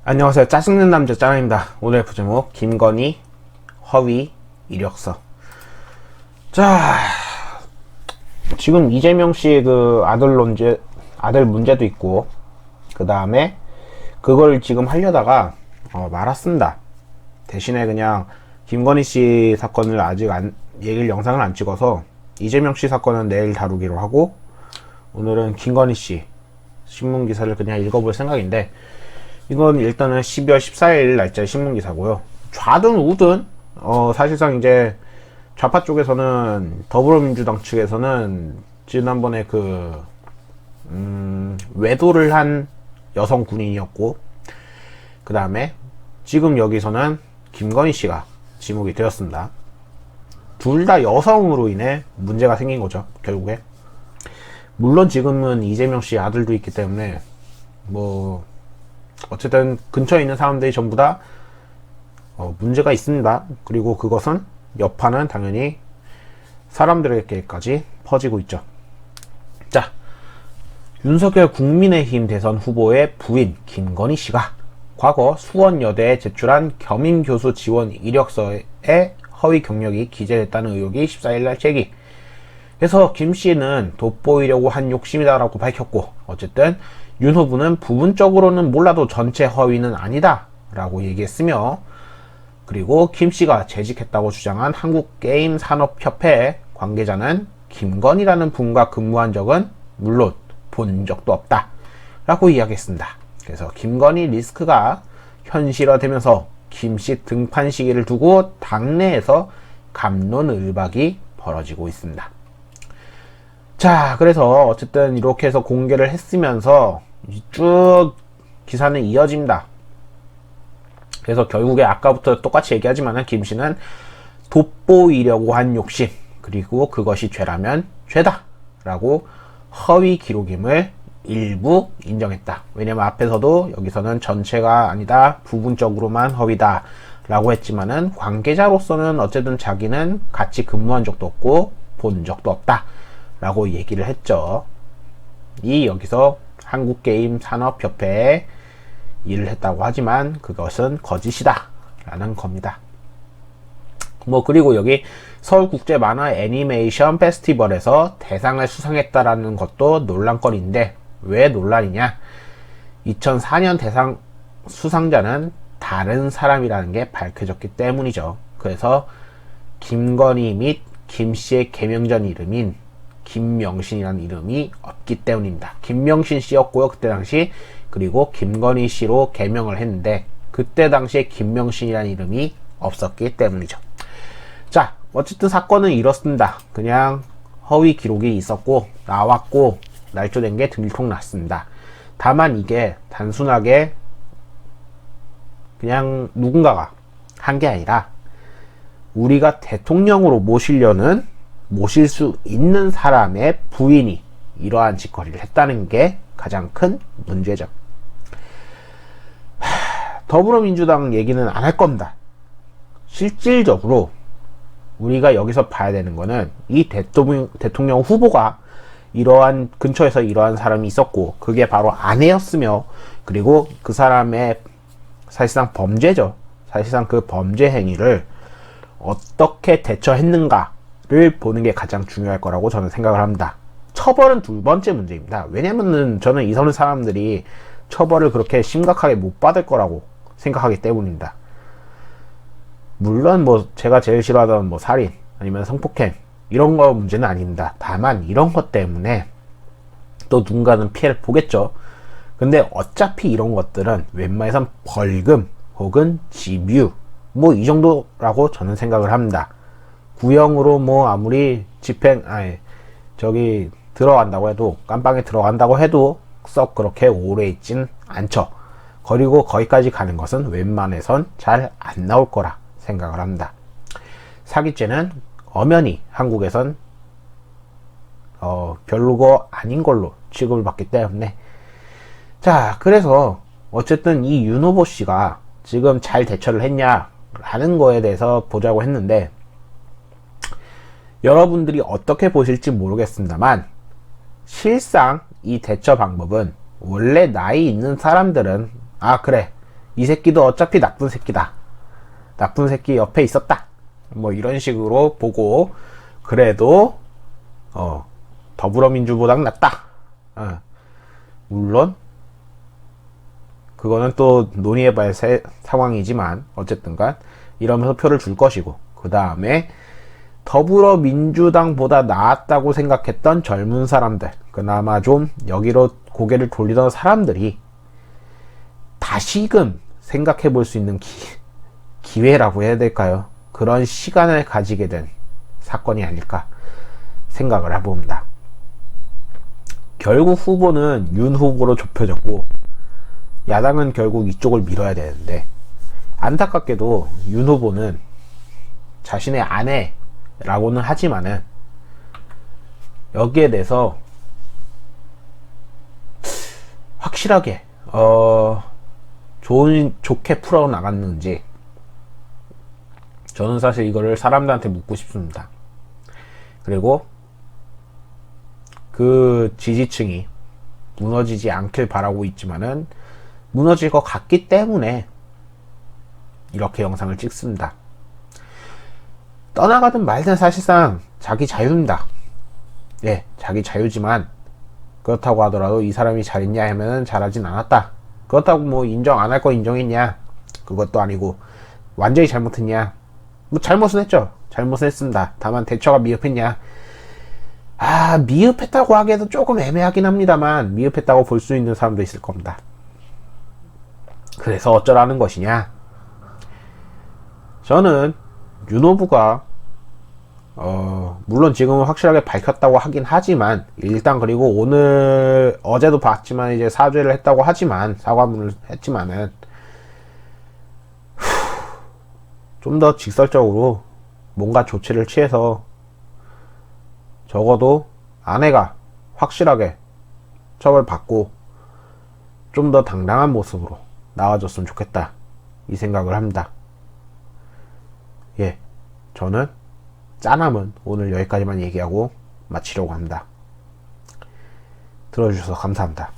안녕하세요. 짜증낸 남자 짱입니다. 오늘 부제목 김건희 허위 이력서. 자, 지금 이재명 씨 그 아들 문제도 있고, 그 다음에 그걸 지금 하려다가 말았습니다. 대신에 그냥 김건희 씨 사건을 아직 얘기를 영상을 안 찍어서 이재명 씨 사건은 내일 다루기로 하고, 오늘은 김건희 씨 신문 기사를 그냥 읽어볼 생각인데, 이건 일단은 12월 14일 날짜의 신문기사고요. 좌든 우든 사실상 이제 좌파 쪽에서는 더불어민주당 측에서는 지난번에 외도를 한 여성 군인이었고, 그 다음에 지금 여기서는 김건희 씨가 지목이 되었습니다. 둘 다 여성으로 인해 문제가 생긴 거죠, 결국에. 물론 지금은 이재명 씨 아들도 있기 때문에 어쨌든 근처에 있는 사람들이 전부 다 문제가 있습니다. 그리고 그것은 여파는 당연히 사람들에게까지 퍼지고 있죠. 자, 윤석열 국민의힘 대선 후보의 부인 김건희 씨가 과거 수원여대에 제출한 겸임교수 지원 이력서에 허위 경력이 기재됐다는 의혹이 14일날 제기. 그래서 김 씨는 돋보이려고 한 욕심이다라고 밝혔고, 어쨌든 윤 후보는 부분적으로는 몰라도 전체 허위는 아니다 라고 얘기했으며, 그리고 김 씨가 재직했다고 주장한 한국게임산업협회 관계자는 김건희라는 분과 근무한 적은 물론 본 적도 없다 라고 이야기했습니다. 그래서 김건희 리스크가 현실화되면서 김 씨 등판 시기를 두고 당내에서 갑론을박이 벌어지고 있습니다. 자, 그래서 어쨌든 이렇게 해서 공개를 했으면서 쭉 기사는 이어집니다. 그래서 결국에 아까부터 똑같이 얘기하지만 김 씨는 돋보이려고 한 욕심, 그리고 그것이 죄라면 죄다 라고 허위 기록임을 일부 인정했다. 왜냐면 앞에서도 여기서는 전체가 아니다, 부분적으로만 허위다 라고 했지만은 관계자로서는 어쨌든 자기는 같이 근무한 적도 없고 본 적도 없다 라고 얘기를 했죠. 여기서 한국게임산업협회에 일을 했다고 하지만 그것은 거짓이다 라는 겁니다. 그리고 여기 서울국제만화 애니메이션 페스티벌에서 대상을 수상했다라는 것도 논란거리인데, 왜 논란이냐? 2004년 대상 수상자는 다른 사람이라는 게 밝혀졌기 때문이죠. 그래서 김건희 및 김씨의 개명전 이름인 김명신이라는 이름이 없기 때문입니다. 김명신 씨였고요, 그때 당시. 그리고 김건희 씨로 개명을 했는데 그때 당시에 김명신이라는 이름이 없었기 때문이죠. 자, 어쨌든 사건은 이렇습니다. 그냥 허위 기록이 있었고 나왔고 날조된 게 들통났습니다. 다만 이게 단순하게 그냥 누군가가 한 게 아니라 우리가 대통령으로 모실 수 있는 사람의 부인이 이러한 짓거리를 했다는 게 가장 큰 문제죠. 더불어민주당 얘기는 안 할 겁니다. 실질적으로 우리가 여기서 봐야 되는 거는 이 대통령 후보가 이러한 근처에서 이러한 사람이 있었고 그게 바로 아내였으며, 그리고 그 사람의 사실상 범죄죠. 사실상 그 범죄 행위를 어떻게 대처했는가를 보는 게 가장 중요할 거라고 저는 생각을 합니다. 처벌은 두 번째 문제입니다. 왜냐면은 저는 이 사람들이 처벌을 그렇게 심각하게 못 받을 거라고 생각하기 때문입니다. 물론 제가 제일 싫어하던 살인 아니면 성폭행 이런 거 문제는 아닙니다. 다만 이런 것 때문에 또 누군가는 피해를 보겠죠. 근데 어차피 이런 것들은 웬만해선 벌금 혹은 집유 이 정도라고 저는 생각을 합니다. 구형으로 아무리 들어간다고 해도, 깜빵에 들어간다고 해도 썩 그렇게 오래 있진 않죠. 그리고 거기까지 가는 것은 웬만해선 잘 안 나올 거라 생각을 합니다. 사기죄는 엄연히 한국에선 별로가 아닌 걸로 취급을 받기 때문에, 자, 그래서 어쨌든 이 윤 후보 씨가 지금 잘 대처를 했냐라는 거에 대해서 보자고 했는데, 여러분들이 어떻게 보실지 모르겠습니다만 실상 이 대처 방법은 원래 나이 있는 사람들은 그래 이 새끼도 어차피 나쁜 새끼다. 나쁜 새끼 옆에 있었다. 뭐 이런 식으로 보고 그래도 더불어민주보단 낫다. 물론 그거는 또 논의해봐야 상황이지만 어쨌든간 이러면서 표를 줄 것이고, 그 다음에 더불어민주당보다 나았다고 생각했던 젊은 사람들, 그나마 좀 여기로 고개를 돌리던 사람들이 다시금 생각해 볼 수 있는 기회라고 해야 될까요? 그런 시간을 가지게 된 사건이 아닐까 생각을 해봅니다. 결국 후보는 윤 후보로 좁혀졌고 야당은 결국 이쪽을 밀어야 되는데, 안타깝게도 윤 후보는 자신의 아내라고는 하지만은 여기에 대해서 확실하게 좋게 풀어나갔는지 저는 사실 이거를 사람들한테 묻고 싶습니다. 그리고 그 지지층이 무너지지 않길 바라고 있지만은 무너질 것 같기 때문에 이렇게 영상을 찍습니다. 떠나가든 말든 사실상 자기 자유입니다. 예, 자기 자유지만 그렇다고 하더라도 이 사람이 잘했냐 하면은 잘하진 않았다. 그렇다고 뭐 인정 안 할 거 인정했냐? 그것도 아니고 완전히 잘못했냐? 뭐 잘못은 했죠. 잘못은 했습니다. 다만 대처가 미흡했냐? 미흡했다고 하기에도 조금 애매하긴 합니다만 미흡했다고 볼 수 있는 사람도 있을 겁니다. 그래서 어쩌라는 것이냐? 저는 윤 후보가 물론 지금은 확실하게 밝혔다고 하긴 하지만, 일단 그리고 어제도 봤지만 이제 사죄를 했다고 하지만, 사과문을 했지만은 좀 더 직설적으로 뭔가 조치를 취해서 적어도 아내가 확실하게 처벌받고 좀 더 당당한 모습으로 나와줬으면 좋겠다, 이 생각을 합니다. 예, 저는 짠함은 오늘 여기까지만 얘기하고 마치려고 합니다. 들어주셔서 감사합니다.